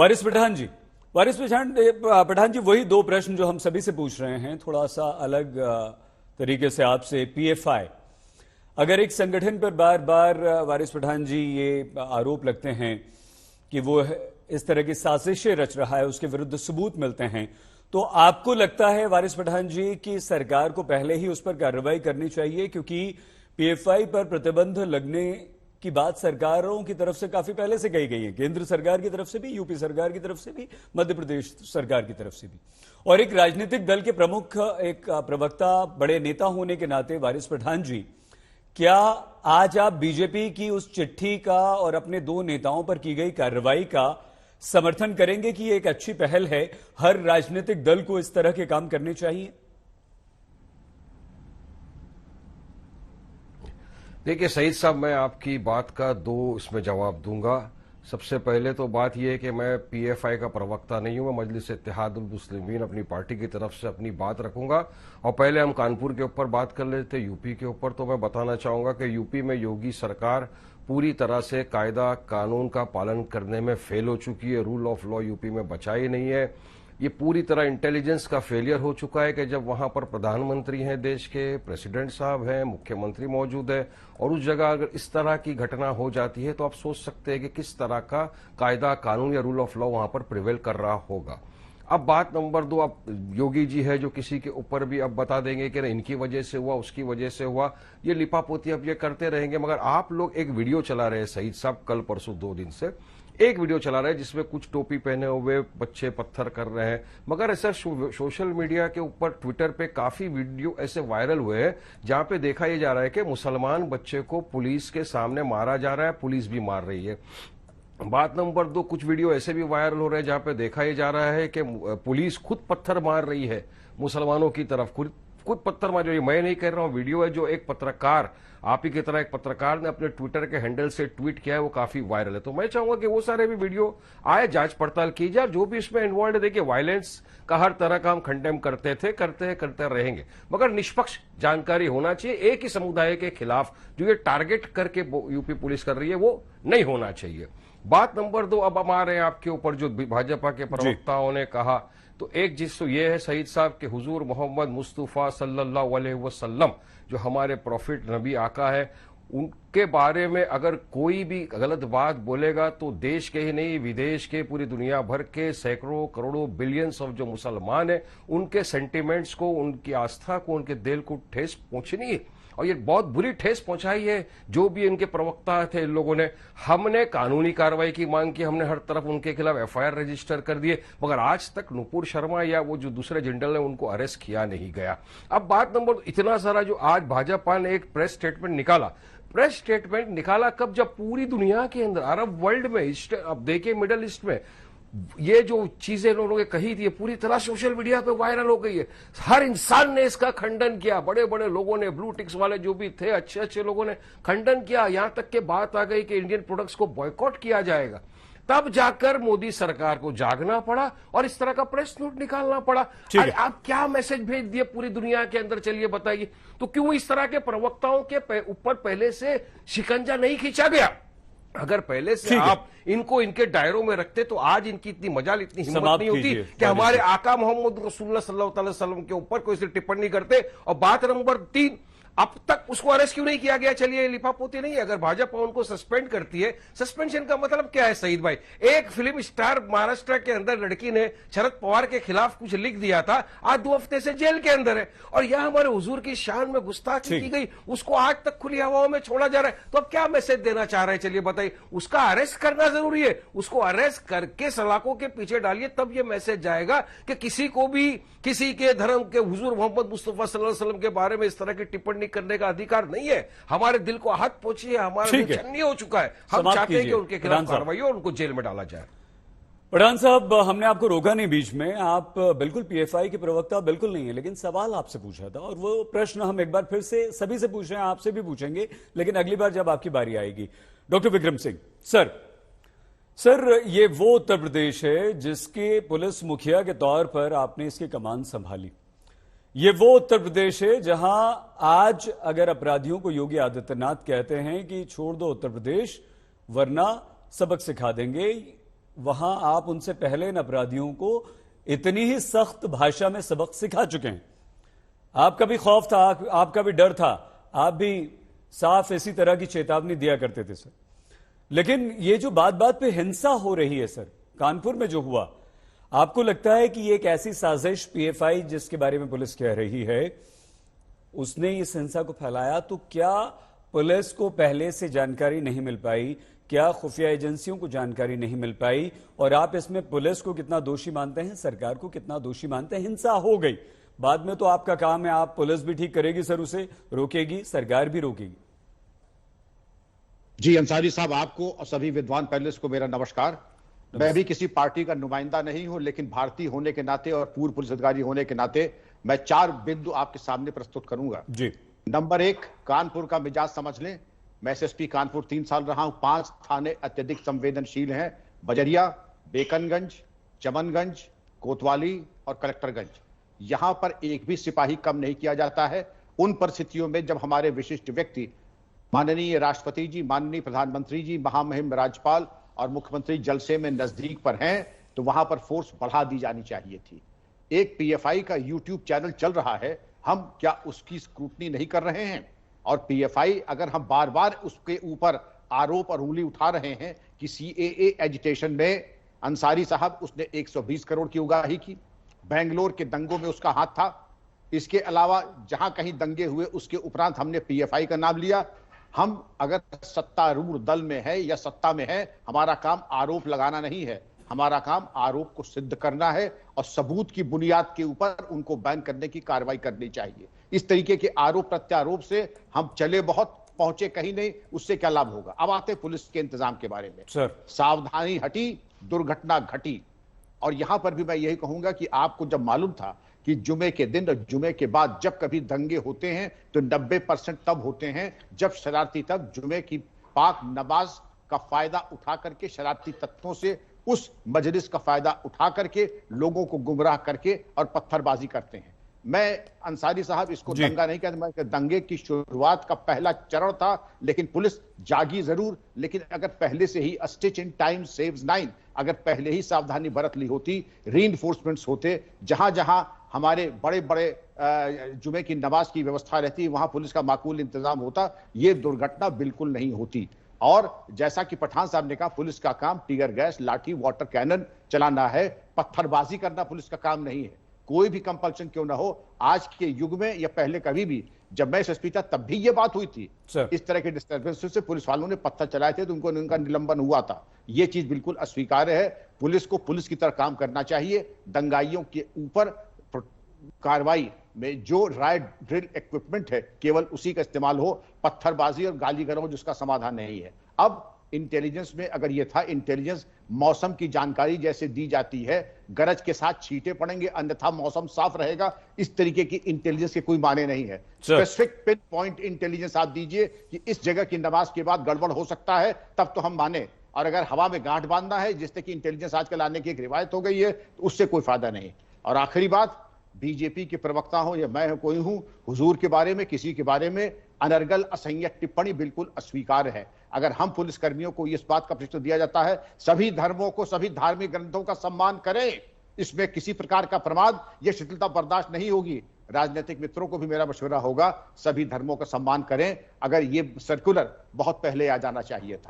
वारिस पठान जी, वारिस पठान जी, वही दो प्रश्न जो हम सभी से पूछ रहे हैं, थोड़ा सा अलग तरीके से आपसे। पीएफआई, अगर एक संगठन पर बार बार वारिस पठान जी ये आरोप लगते हैं कि वो इस तरह की साजिशें रच रहा है, उसके विरुद्ध सबूत मिलते हैं, तो आपको लगता है वारिस पठान जी कि सरकार को पहले ही उस पर कार्रवाई करनी चाहिए? क्योंकि पीएफआई पर प्रतिबंध लगने की बात सरकारों की तरफ से काफी पहले से कही गई है, केंद्र सरकार की तरफ से भी, यूपी सरकार की तरफ से भी, मध्य प्रदेश सरकार की तरफ से भी। और एक राजनीतिक दल के प्रमुख, एक प्रवक्ता, बड़े नेता होने के नाते वारिस पठान जी, क्या आज आप बीजेपी की उस चिट्ठी का और अपने दो नेताओं पर की गई कार्रवाई का समर्थन करेंगे कि ये एक अच्छी पहल है, हर राजनीतिक दल को इस तरह के काम करने चाहिए? देखिए सईद साहब, मैं आपकी बात का दो इसमें जवाब दूंगा। सबसे पहले तो बात यह है कि मैं पीएफआई का प्रवक्ता नहीं हूं, मैं मजलिस इत्तेहादुल मुस्लिमीन अपनी पार्टी की तरफ से अपनी बात रखूंगा। और पहले हम कानपुर के ऊपर बात कर लेते यूपी के ऊपर, तो मैं बताना चाहूंगा कि यूपी में योगी सरकार पूरी तरह से कायदा कानून का पालन करने में फेल हो चुकी है। रूल ऑफ लॉ यूपी में बचा ही नहीं है। ये पूरी तरह इंटेलिजेंस का फेलियर हो चुका है कि जब वहां पर प्रधानमंत्री हैं देश के, प्रेसिडेंट साहब हैं, मुख्यमंत्री मौजूद है, और उस जगह अगर इस तरह की घटना हो जाती है तो आप सोच सकते हैं कि किस तरह का कायदा कानून या रूल ऑफ लॉ वहां पर प्रिवेल कर रहा होगा। अब बात नंबर 2, अब योगी जी है जो किसी के ऊपर भी अब बता देंगे कि इनकी वजह से हुआ, उसकी वजह से हुआ, ये लिपापोती अब ये करते रहेंगे। मगर आप लोग एक वीडियो चला रहे हैं सईद साहब, कल परसों 2 दिन से एक वीडियो चला रहे हैं जिसमें कुछ टोपी पहने हुए बच्चे पत्थर कर रहे हैं। मगर ऐसा सोशल मीडिया के ऊपर, ट्विटर पे काफी वीडियो ऐसे वायरल हुए हैं जहां पे देखा यह जा रहा है कि मुसलमान बच्चे को पुलिस के सामने मारा जा रहा है, पुलिस भी मार रही है। बात नंबर 2, कुछ वीडियो ऐसे भी वायरल हो रहे हैं जहां पे देखा यह जा रहा है कि पुलिस खुद पत्थर मार रही है मुसलमानों की तरफ, खुद पत्थर मार रही है। मैं नहीं कह रहा हूं, वीडियो है जो एक पत्रकार, आप ही की तरह एक पत्रकार ने अपने ट्विटर के हैंडल से ट्वीट किया है, वो काफी वायरल है। तो मैं चाहूंगा कि वो सारे भी वीडियो आए, जांच पड़ताल की जाए, जो भी इसमें इन्वॉल्व है। देखिए, वायलेंस का हर तरह का हम कंडेम करते थे, करते रहेंगे, मगर निष्पक्ष जानकारी होना चाहिए। एक ही समुदाय के खिलाफ जो ये टारगेट करके यूपी पुलिस कर रही है वो नहीं होना चाहिए। बात नंबर 2, अब हम आ रहे हैं आपके ऊपर जो भाजपा के प्रवक्ताओं ने कहा, तो एक चीज तो ये है सईद साहब कि हुजूर मोहम्मद मुस्तफा सल्लल्लाहु अलैहि वसल्लम जो हमारे प्रॉफिट नबी आका है, उनके बारे में अगर कोई भी गलत बात बोलेगा तो देश के ही नहीं, विदेश के, पूरी दुनिया भर के सैकड़ों करोड़ों बिलियंस ऑफ जो मुसलमान हैं, उनके सेंटिमेंट्स को, उनकी आस्था को, उनके दिल को ठेस पहुंचनी है। और ये बहुत बुरी ठेस पहुंचाई है जो भी इनके प्रवक्ता थे इन लोगों ने। हमने कानूनी कार्रवाई की मांग की, हमने हर तरफ उनके खिलाफ एफआईआर रजिस्टर कर दिए, मगर आज तक नुपुर शर्मा या वो जो दूसरे जनरल है उनको अरेस्ट किया नहीं गया। अब बात नंबर, इतना सारा जो आज भाजपा ने एक प्रेस स्टेटमेंट निकाला कब? जब पूरी दुनिया के अंदर, अरब वर्ल्ड में, अब देखिए मिडल ईस्ट में ये जो चीजें उन्होंने कही थी पूरी तरह सोशल मीडिया पे वायरल हो गई है। हर इंसान ने इसका खंडन किया, बड़े बड़े लोगों ने, ब्लू टिक्स वाले जो भी थे, अच्छे अच्छे लोगों ने खंडन किया। यहां तक के बात आ गई कि इंडियन प्रोडक्ट्स को बॉयकॉट किया जाएगा। तब जाकर मोदी सरकार को जागना पड़ा और इस तरह का प्रेस नोट निकालना पड़ा। अरे आप क्या मैसेज भेज दिए पूरी दुनिया के अंदर, चलिए बताइए। तो क्यों इस तरह के प्रवक्ताओं के ऊपर पहले से शिकंजा नहीं खींचा गया? अगर पहले से आप इनको इनके दायरों में रखते तो आज इनकी इतनी मजाल, इतनी हिम्मत नहीं होती कि हमारे आका मोहम्मद रसूलुल्लाह सल्लल्लाहु अलैहि वसल्लम के ऊपर कोई सी टिप्पणी करते। और बात नंबर 3, अब तक उसको अरेस्ट क्यों नहीं किया गया? चलिए लिपापोती नहीं है, अगर भाजपा उनको सस्पेंड करती है, सस्पेंशन का मतलब क्या है सईद भाई? एक फिल्म स्टार महाराष्ट्र के अंदर लड़की ने शरद पवार के खिलाफ कुछ लिख दिया था, आज 2 हफ्ते से जेल के अंदर है, और यह हमारे हुजूर की शान में गुस्ताखी की गई, उसको आज तक खुली हवाओं में छोड़ा जा रहा है। तो अब क्या मैसेज देना चाह रहे हैं? चलिए बताइए। उसका अरेस्ट करना जरूरी है, उसको अरेस्ट करके सलाखों के पीछे डालिए, तब यह मैसेज जाएगा कि किसी को भी किसी के धर्म के, हुजूर मोहम्मद मुस्तफा सल्लल्लाहु अलैहि वसल्लम के बारे में इस तरह की टिप्पणी करने का अधिकार नहीं है। हमारे दिल को आहत पहुंची है, हमारा दिल छन्नी हो चुका है। हम चाहते हैं कि उनके खिलाफ कार्रवाई हो, उनको जेल में डाला जाए। पठान साहब, हमने आपको रोका नहीं बीच में, आप बिल्कुल पीएफआई के प्रवक्ता बिल्कुल नहीं है, लेकिन सवाल आपसे पूछा था और वो प्रश्न हम एक बार फिर से सभी से पूछ रहे हैं, आपसे भी पूछेंगे, लेकिन अगली बार जब आपकी बारी आएगी। डॉक्टर विक्रम सिंह सर, ये वो उत्तर प्रदेश है जिसके पुलिस मुखिया के तौर पर आपने इसकी कमान संभाली। ये वो उत्तर प्रदेश है जहां आज अगर अपराधियों को योगी आदित्यनाथ कहते हैं कि छोड़ दो उत्तर प्रदेश वरना सबक सिखा देंगे, वहां आप उनसे पहले इन अपराधियों को इतनी ही सख्त भाषा में सबक सिखा चुके हैं। आपका भी खौफ था, आपका भी डर था, आप भी साफ इसी तरह की चेतावनी दिया करते थे सर। लेकिन ये जो बात बात पे हिंसा हो रही है सर, कानपुर में जो हुआ, आपको लगता है कि ये एक ऐसी साजिश पीएफआई जिसके बारे में पुलिस कह रही है उसने इस हिंसा को फैलाया? तो क्या पुलिस को पहले से जानकारी नहीं मिल पाई? क्या खुफिया एजेंसियों को जानकारी नहीं मिल पाई? और आप इसमें पुलिस को कितना दोषी मानते हैं, सरकार को कितना दोषी मानते हैं? हिंसा हो गई, बाद में तो आपका काम है, आप पुलिस भी ठीक करेगी सर, उसे रोकेगी, सरकार भी रोकेगी। जी अंसारी साहब, आपको और सभी विद्वान पैनलिस्ट को मेरा नमस्कार। मैं भी किसी पार्टी का नुमाइंदा नहीं हूं, लेकिन भारतीय होने के नाते और पूर्व पुलिस अधिकारी होने के नाते मैं 4 बिंदु आपके सामने प्रस्तुत करूंगा। जी। नंबर 1, कानपुर का मिजाज समझ लें। मैं एसएसपी कानपुर 3 साल रहा हूं। 5 थाने अत्यधिक संवेदनशील हैं: बजरिया, बेकनगंज, चमनगंज, कोतवाली और कलेक्टरगंज। यहां पर एक भी सिपाही कम नहीं किया जाता है। उन परिस्थितियों में जब हमारे विशिष्ट व्यक्ति माननीय राष्ट्रपति जी, माननीय प्रधानमंत्री जी, महामहिम राज्यपाल और मुख्यमंत्री जलसे में नजदीक पर हैं, तो वहां पर फोर्स बढ़ा दी जानी चाहिए थी। एक पीएफआई का यूट्यूब चैनल चल रहा है, हम क्या उसकी स्क्रूटनी नहीं कर रहे हैं? और पीएफआई अगर हम बार बार उसके ऊपर आरोप और उंगली उठा रहे हैं कि सीएए एजिटेशन में अंसारी साहब उसने 120 करोड़ की उगाही की, बेंगलोर के दंगों में उसका हाथ था, इसके अलावा जहां कहीं दंगे हुए उसके उपरांत हमने पीएफआई का नाम लिया। हम अगर सत्तारूढ़ दल में है या सत्ता में है, हमारा काम आरोप लगाना नहीं है, हमारा काम आरोप को सिद्ध करना है और सबूत की बुनियाद के ऊपर उनको बैन करने की कार्रवाई करनी चाहिए। इस तरीके के आरोप प्रत्यारोप से हम चले बहुत, पहुंचे कहीं नहीं, उससे क्या लाभ होगा? अब आते पुलिस के इंतजाम के बारे में। सर, सावधानी हटी, दुर्घटना घटी। और यहां पर भी मैं यही कहूंगा कि आपको जब मालूम था कि जुमे के दिन और जुमे के बाद जब कभी दंगे होते हैं तो 90% तब होते हैं जब शरारती तक जुमे की पाक नमाज का फायदा उठा करके शरारती तत्वों से उस मजलिस का फायदा उठा करके लोगों को गुमराह करके और पत्थरबाजी करते हैं। मैं अंसारी साहब इसको दंगा नहीं कहता, मैं दंगे की शुरुआत का पहला चरण था, लेकिन पुलिस जागी जरूर। लेकिन अगर पहले से ही स्टिच इन टाइम सेव्स 9, अगर पहले ही सावधानी बरत ली होती, रीइंफोर्समेंट्स होते, जहां जहां हमारे बड़े बड़े जुमे की नमाज की व्यवस्था रहती, वहां पुलिस का माकूल इंतजाम होता, ये दुर्घटना बिल्कुल नहीं होती। और जैसा कि पठान साहब ने कहा, पुलिस का काम टीयर गैस, लाठी, वाटर कैनन चलाना है, पत्थरबाजी करना पुलिस का काम नहीं है। कोई भी कंपल्शन क्यों ना हो, आज के युग में या पहले कभी भी, जब मैं एसएसपी था तब भी ये बात हुई थी। इस तरह के डिस्टर्बेंस से पुलिस वालों ने पत्थर चलाए थे तो उनका निलंबन हुआ था। ये चीज बिल्कुल अस्वीकार्य है। पुलिस को पुलिस की तरह काम करना चाहिए। दंगाइयों के ऊपर कार्रवाई में जो राइट ड्रिल इक्विपमेंट है केवल उसी का इस्तेमाल हो, पत्थरबाजी और गाली गलौज उसका समाधान नहीं है। अब इंटेलिजेंस में अगर ये था, इंटेलिजेंस मौसम की जानकारी जैसे दी जाती है, गरज के साथ छींटे पड़ेंगे अन्यथा मौसम साफ रहेगा, इस तरीके की इंटेलिजेंस के कोई माने नहीं है। स्पेसिफिक पिन पॉइंट इंटेलिजेंस आप दीजिए कि इस जगह की नमाज के बाद गड़बड़ हो सकता है, तब तो हम माने। और अगर हवा में गांठ बांधना है, जिससे कि इंटेलिजेंस आजकल आने की एक रिवायत हो गई है, तो उससे कोई फायदा नहीं। और आखिरी बात, बीजेपी के प्रवक्ता हो या मैं कोई हूं, हुजूर के बारे में, किसी के बारे में अनर्गल असंयत टिप्पणी बिल्कुल अस्वीकार्य है। अगर हम पुलिस कर्मियों को इस बात का प्रशिक्षण दिया जाता है, सभी धर्मों को, सभी धार्मिक ग्रंथों का सम्मान करें, इसमें किसी प्रकार का प्रमाद या शिथिलता बर्दाश्त नहीं होगी। राजनीतिक मित्रों को भी मेरा मशवरा होगा, सभी धर्मों का सम्मान करें। अगर ये सर्कुलर बहुत पहले आ जाना चाहिए था।